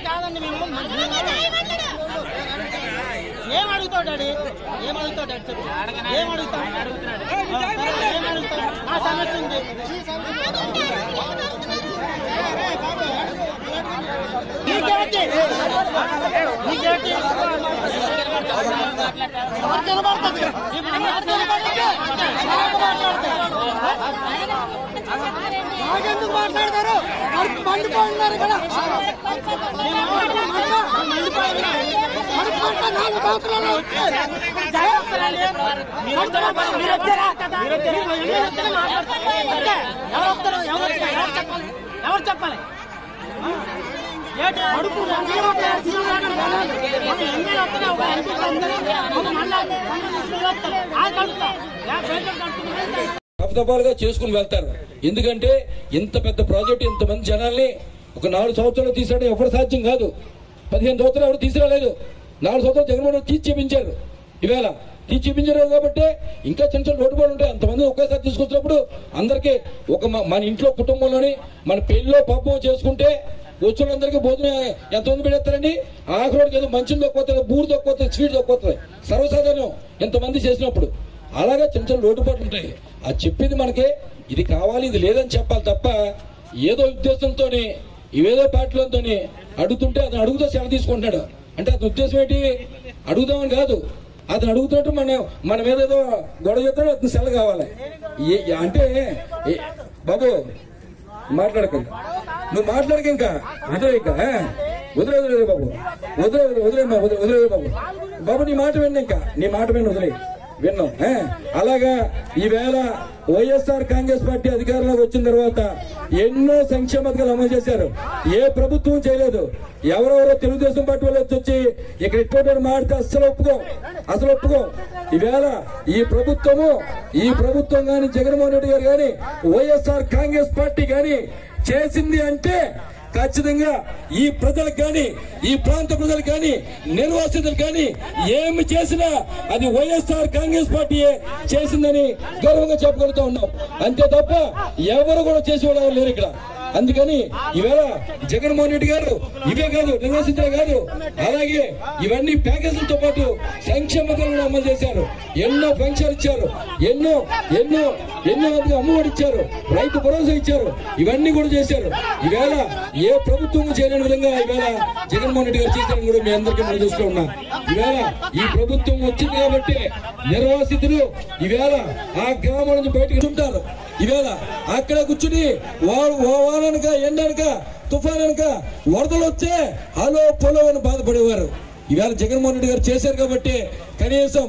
కాదండి మేము ఏమడుగుతావు daddy ఏమడుగుతావు daddy చెప్పు ఏమడుగుతావు నా సమస్య ఉంది నాకెందుకు మాట్లాడతారు మండిపోతున్నారు కదా ఎవరు చెప్పాలి దఫదఫాలుగా చేసుకుని వెళ్తారు. ఎందుకంటే ఇంత పెద్ద ప్రాజెక్టు ఇంతమంది జనాల్ని ఒక 4 సంవత్సరాలు తీసాడు ఎవరు సాధ్యం కాదు. 15 సంవత్సరాలు ఎవరు తీసుకురాలేదు. 4 సంవత్సరాలు జగన్మోహన్ తీసి చూపించారు. ఈవేళ తీసి చూపించారు కాబట్టి ఇంకా చిన్న చిన్న లోటుపాట్లు ఉంటాయి. అంతమంది ఒకేసారి తీసుకొచ్చినప్పుడు అందరికీ ఒక మన ఇంట్లో కుటుంబంలోని మన పెళ్లిలో పాపం చేసుకుంటే వచ్చేవాళ్ళందరికీ భోజనం ఎంతమంది పెడతారండి? ఆఖరికి ఏదో మంచిని తక్కువ బూరు తక్కువ స్వీట్ తక్కువ సర్వసాధారణం ఎంతమంది చేసినప్పుడు. అలాగా చిన్న చిన్న లోటుపాట్లు ఉంటాయి. అది చెప్పింది మనకి ఇది కావాలి ఇది లేదని చెప్పాలి తప్ప ఏదో ఉద్దేశంతో ఇవేదో పార్టీలతో అడుగుతుంటే అతను అడుగుతా సెలవు తీసుకుంటాడు. అంటే అతని ఉద్దేశం ఏంటి? అడుగుదామని కాదు. అతను అడుగుతుంటే మన మీద ఏదో గొడవ చేస్తాడు. అతను సెలవు కావాలి అంటే బాబు మాట్లాడకండి, నువ్వు మాట్లాడక ఇంకా వదిలే ఇంకా వదిలే బాబు వదిలే బాబు బాబు నీ మాట విన్నా ఇంకా నీ మాట విన్న వదిలే విన్నాం. అలాగా ఈవేళ వైఎస్ఆర్ కాంగ్రెస్ పార్టీ అధికారంలోకి వచ్చిన తర్వాత ఎన్నో సంక్షేమ పథకాలు అమలు చేశారు. ఏ ప్రభుత్వం చేయలేదు. ఎవరెవరో తెలుగుదేశం పార్టీ వాళ్ళు వచ్చి ఇక్కడ ఇటువంటి మాడితే అసలు ఒప్పుకోం. ఈవేళ ఈ ప్రభుత్వం గాని జగన్మోహన్ రెడ్డి గారు గాని వైఎస్ఆర్ కాంగ్రెస్ పార్టీ గాని చేసింది అంటే ఖచ్చితంగా ఈ ప్రజలకు కానీ ఈ ప్రాంత ప్రజలకు కానీ నిర్వాసితులు కానీ ఏమి చేసినా అది వైఎస్ఆర్ కాంగ్రెస్ పార్టీయే చేసిందని గౌరవంగా చెప్పుకుంటూ ఉన్నాం. అంతే తప్ప ఎవరు కూడా చేసేవాళ్ళు లేరు ఇక్కడ. అందుకని ఈవేళ జగన్మోహన్ రెడ్డి గారు ఇవే కాదు నిర్వాసితులే కాదు అలాగే ఇవన్నీ ప్యాకేజీలతో పాటు సంక్షేమ పథకాలను అమలు చేశారు. ఎన్నో పెన్షన్ ఇచ్చారు. ఎన్నో అమ్మఒడి ఇచ్చారు. రైతు భరోసా ఇచ్చారు. ఇవన్నీ కూడా చేశారు. ఈవేళ ఏ ప్రభుత్వం చేయలేని విధంగా ఈవేళ జగన్మోహన్ రెడ్డి గారు చేశారని కూడా మీ అందరికీ మనం చూస్తూ ఉన్నాం. ఈవేళ ఈ ప్రభుత్వం వచ్చింది కాబట్టి నిర్వాసితులు ఈవేళ ఆ గ్రామం నుంచి బయటకు ఉంటారు. ఈవేళ అక్కడ కూర్చుని వాననక ఎండనక తుఫాననక వరదలు వచ్చే హలో పొలో అని బాధపడేవారు. ఈవేళ జగన్మోహన్ రెడ్డి గారు చేశారు కాబట్టి కనీసం